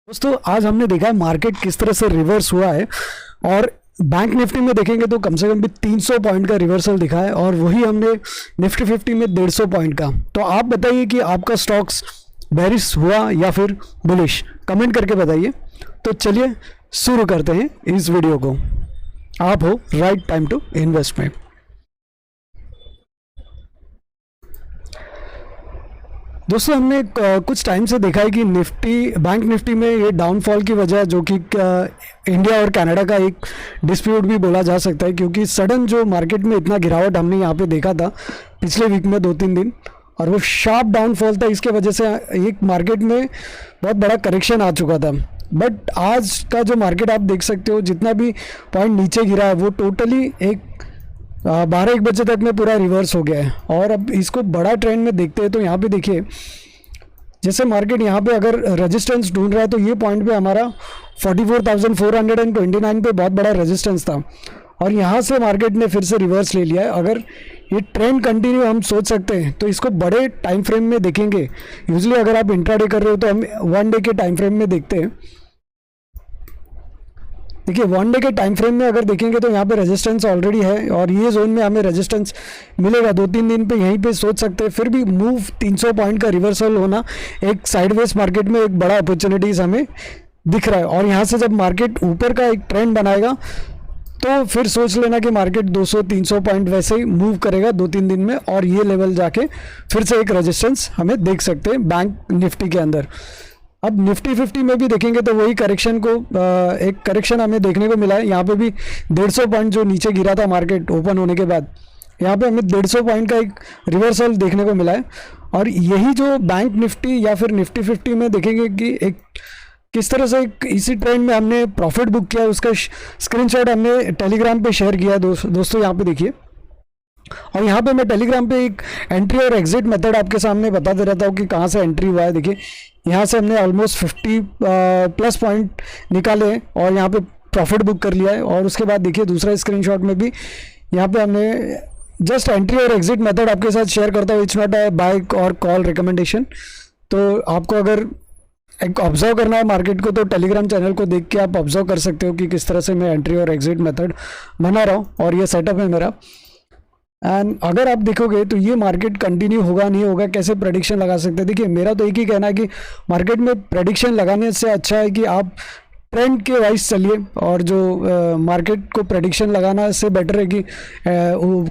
दोस्तों आज हमने देखा है मार्केट किस तरह से रिवर्स हुआ है और बैंक निफ्टी में देखेंगे तो कम से कम भी 300 पॉइंट का रिवर्सल दिखा है और वही हमने निफ्टी 50 में 150 पॉइंट का। तो आप बताइए कि आपका स्टॉक्स बेरिश हुआ या फिर बुलिश, कमेंट करके बताइए। तो चलिए शुरू करते हैं इस वीडियो को। आप हो राइट टाइम टू इन्वेस्ट में। दोस्तों हमने कुछ टाइम से देखा है कि बैंक निफ्टी में ये डाउनफॉल की वजह जो कि इंडिया और कनाडा का एक डिस्प्यूट भी बोला जा सकता है, क्योंकि सडन जो मार्केट में इतना गिरावट हमने यहाँ पे देखा था पिछले वीक में 2-3 दिन, और वो शार्प डाउनफॉल था। इसके वजह से एक मार्केट में बहुत बड़ा करेक्शन आ चुका था। बट आज का जो मार्केट आप देख सकते हो, जितना भी पॉइंट नीचे गिरा है वो टोटली एक 12-1 बजे तक में पूरा रिवर्स हो गया है। और अब इसको बड़ा ट्रेंड में देखते हैं तो यहाँ पे देखिए, जैसे मार्केट यहाँ पे अगर रेजिस्टेंस ढूंढ रहा है तो ये पॉइंट पे हमारा 44,429 पे बहुत बड़ा रेजिस्टेंस था और यहाँ से मार्केट ने फिर से रिवर्स ले लिया है। अगर ये ट्रेंड कंटिन्यू हम सोच सकते हैं तो इसको बड़े टाइम फ्रेम में देखेंगे। यूजुअली अगर आप इंट्राडे कर रहे हो तो हम 1 डे के टाइम फ्रेम में देखते हैं। देखिए 1 डे के टाइम फ्रेम में अगर देखेंगे तो यहाँ पे रेजिस्टेंस ऑलरेडी है और ये जोन में हमें रेजिस्टेंस मिलेगा 2-3 दिन पे, यहीं पे सोच सकते हैं। फिर भी मूव 300 पॉइंट का रिवर्सल होना एक साइडवेज मार्केट में एक बड़ा अपॉर्चुनिटीज़ हमें दिख रहा है। और यहाँ से जब मार्केट ऊपर का एक ट्रेंड बनाएगा तो फिर सोच लेना कि मार्केट 200-300 पॉइंट वैसे ही मूव करेगा 2-3 दिन में, और ये लेवल जाके फिर से एक रेजिस्टेंस हमें देख सकते हैं बैंक निफ्टी के अंदर। अब निफ्टी 50 में भी देखेंगे तो वही करेक्शन को एक करेक्शन हमें देखने को मिला है। यहाँ पे भी 150 पॉइंट जो नीचे गिरा था मार्केट ओपन होने के बाद, यहाँ पे हमें 150 पॉइंट का एक रिवर्सल देखने को मिला है। और यही जो बैंक निफ्टी या फिर निफ्टी 50 में देखेंगे कि एक किस तरह से इसी ट्रेंड में हमने प्रॉफिट बुक किया, उसका स्क्रीनशॉट हमने टेलीग्राम पे शेयर किया दोस्तों यहाँ पे देखिए। और यहाँ पे मैं टेलीग्राम पे एक एंट्री और एग्जिट मेथड आपके सामने बता दे रहा था कि कहाँ से एंट्री हुआ है। देखिए यहाँ से हमने ऑलमोस्ट 50 प्लस पॉइंट निकाले और यहाँ पे प्रॉफिट बुक कर लिया है। और उसके बाद देखिए दूसरा स्क्रीनशॉट में भी यहाँ पे हमने जस्ट एंट्री और एग्जिट मेथड आपके साथ शेयर करता हूँ। इट्स नॉट अ बाय और कॉल रिकमेंडेशन। तो आपको अगर एक ऑब्जर्व करना है मार्केट को तो टेलीग्राम चैनल को देख के आप ऑब्जर्व कर सकते हो कि किस तरह से मैं एंट्री और एग्जिट मेथड बना रहा हूँ और ये सेटअप है मेरा। एंड अगर आप देखोगे तो ये मार्केट कंटिन्यू होगा नहीं होगा, कैसे प्रेडिक्शन लगा सकते हैं। देखिए मेरा तो एक ही कहना है कि मार्केट में प्रेडिक्शन लगाने से अच्छा है कि आप ट्रेंड के वाइज चलिए, और जो मार्केट को प्रेडिक्शन लगाना से बेटर है कि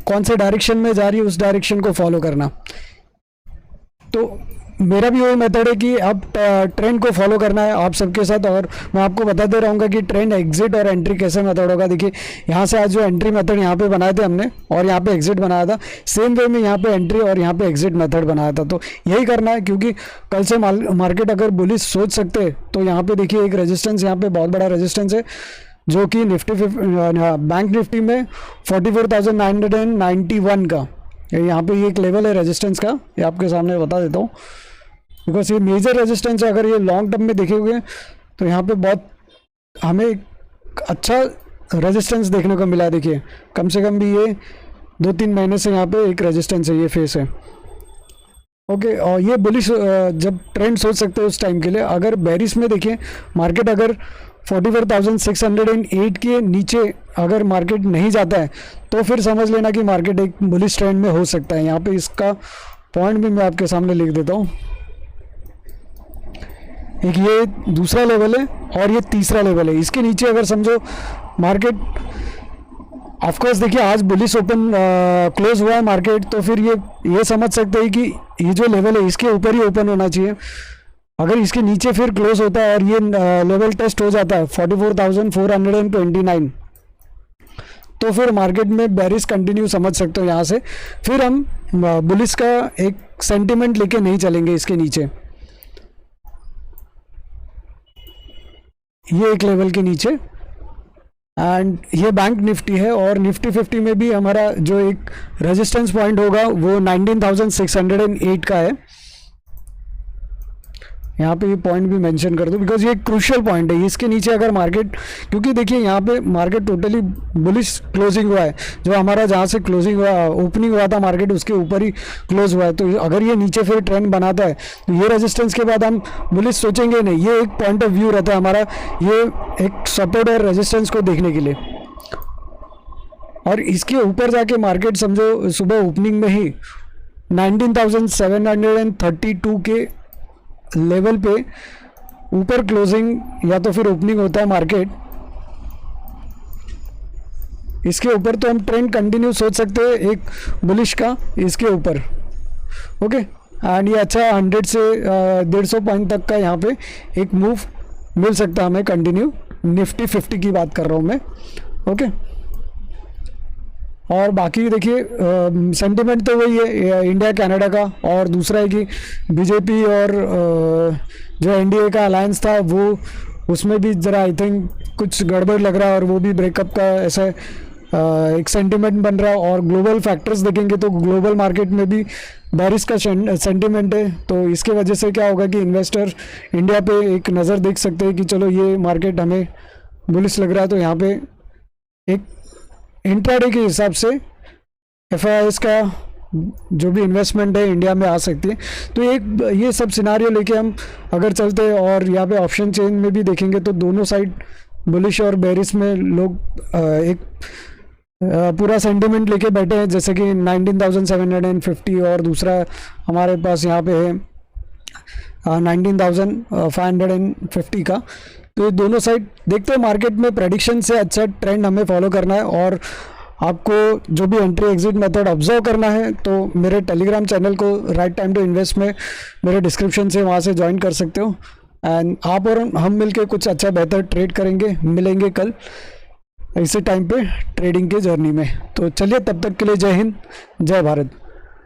कौन से डायरेक्शन में जा रही है उस डायरेक्शन को फॉलो करना। तो मेरा भी वही मेथड है कि आप ट्रेंड को फॉलो करना है आप सबके साथ। और मैं आपको बताते रहूँगा कि ट्रेंड एग्जिट और एंट्री कैसे मेथड होगा। देखिए यहाँ से आज जो एंट्री मेथड यहाँ पे बनाए थे हमने और यहाँ पे एग्जिट बनाया था, सेम वे में यहाँ पे एंट्री और यहाँ पे एग्जिट मेथड बनाया था। तो यही करना है, क्योंकि कल से मार्केट अगर बुलिश सोच सकते हैं तो यहाँ पे देखिए एक रेजिस्टेंस, यहाँ पे बहुत बड़ा रेजिस्टेंस है जो कि बैंक निफ्टी में 44,991 का यहाँ पे ये एक लेवल है रेजिस्टेंस का। ये आपके सामने बता देता हूँ बिकॉज ये मेजर रेजिस्टेंस है। अगर ये लॉन्ग टर्म में देखेंगे तो यहाँ पे बहुत हमें अच्छा रेजिस्टेंस देखने को मिला है। देखिए कम से कम भी ये 2-3 महीने से यहाँ पे एक रेजिस्टेंस है, ये फेस है। ओके, और ये बुलिश जब ट्रेंड सोच सकते हैं उस टाइम के लिए। अगर बेरिश में देखिए मार्केट अगर 44,608 के नीचे अगर मार्केट नहीं जाता है तो फिर समझ लेना कि मार्केट एक बुलिश ट्रेंड में हो सकता है। यहाँ पे इसका पॉइंट भी मैं आपके सामने लिख देता हूँ। एक ये दूसरा लेवल है और ये तीसरा लेवल है। इसके नीचे अगर समझो मार्केट, ऑफकोर्स देखिए आज बुलिश ओपन क्लोज हुआ है मार्केट, तो फिर ये समझ सकते हैं कि ये जो लेवल है इसके ऊपर ही ओपन होना चाहिए। अगर इसके नीचे फिर क्लोज होता है और ये लेवल टेस्ट हो जाता है 44,429, तो फिर मार्केट में बेरिश कंटिन्यू समझ सकते हो। यहाँ से फिर हम बुलिश का एक सेंटिमेंट लेके नहीं चलेंगे इसके नीचे, ये एक लेवल के नीचे। एंड ये बैंक निफ्टी है और निफ्टी 50 में भी हमारा जो एक रेजिस्टेंस पॉइंट होगा वो 19,608 का है। यहाँ पे ये पॉइंट भी मेंशन कर दो, बिकॉज ये क्रूशियल पॉइंट है। इसके नीचे अगर मार्केट, क्योंकि देखिए यहाँ पे मार्केट टोटली बुलिश क्लोजिंग हुआ है, जो हमारा जहाँ से क्लोजिंग हुआ, ओपनिंग हुआ था मार्केट, उसके ऊपर ही क्लोज हुआ है। तो अगर ये नीचे फिर ट्रेंड बनाता है तो ये रेजिस्टेंस के बाद हम बुलिश सोचेंगे नहीं। ये एक पॉइंट ऑफ व्यू रहता है हमारा, ये एक सपोर्ट और रेजिस्टेंस को देखने के लिए। और इसके ऊपर जाके मार्केट समझो सुबह ओपनिंग में ही 19,732 के लेवल पे ऊपर क्लोजिंग या तो फिर ओपनिंग होता है मार्केट, इसके ऊपर तो हम ट्रेंड कंटिन्यू सोच सकते हैं एक बुलिश का इसके ऊपर। ओके, एंड ये अच्छा 100 से 150 पॉइंट तक का यहाँ पे एक मूव मिल सकता है हमें कंटिन्यू। निफ्टी 50 की बात कर रहा हूँ मैं। ओके, और बाकी देखिए सेंटिमेंट तो वही है इंडिया कनाडा का, और दूसरा है कि बीजेपी और जो एनडीए का अलायंस था वो, उसमें भी ज़रा आई थिंक कुछ गड़बड़ लग रहा है, और वो भी ब्रेकअप का ऐसा एक सेंटिमेंट बन रहा है। और ग्लोबल फैक्टर्स देखेंगे तो ग्लोबल मार्केट में भी बारिश का सेंटिमेंट है। तो इसके वजह से क्या होगा कि इन्वेस्टर इंडिया पे एक नज़र देख सकते हैं कि चलो ये मार्केट हमें बुलिश लग रहा है, तो यहाँ पे एक इंट्राडे के हिसाब से एफआईआईस का जो भी इन्वेस्टमेंट है इंडिया में आ सकती है। तो एक ये सब सिनारियो लेके हम अगर चलते हैं, और यहाँ पे ऑप्शन चेन में भी देखेंगे तो दोनों साइड बुलिश और बेरिश में लोग एक पूरा सेंटिमेंट लेके बैठे हैं, जैसे कि 19,750, और दूसरा हमारे पास यहाँ पे है 19,550 का। तो ये दोनों साइड देखते हैं। मार्केट में प्रेडिक्शन से अच्छा ट्रेंड हमें फॉलो करना है, और आपको जो भी एंट्री एग्जिट मेथड ऑब्जर्व करना है तो मेरे टेलीग्राम चैनल को राइट टाइम टू इन्वेस्ट में मेरे डिस्क्रिप्शन से वहाँ से ज्वाइन कर सकते हो। एंड आप और हम मिलके कुछ अच्छा बेहतर ट्रेड करेंगे, मिलेंगे कल इसी टाइम पे ट्रेडिंग के जर्नी में। तो चलिए, तब तक के लिए जय हिंद, जय भारत।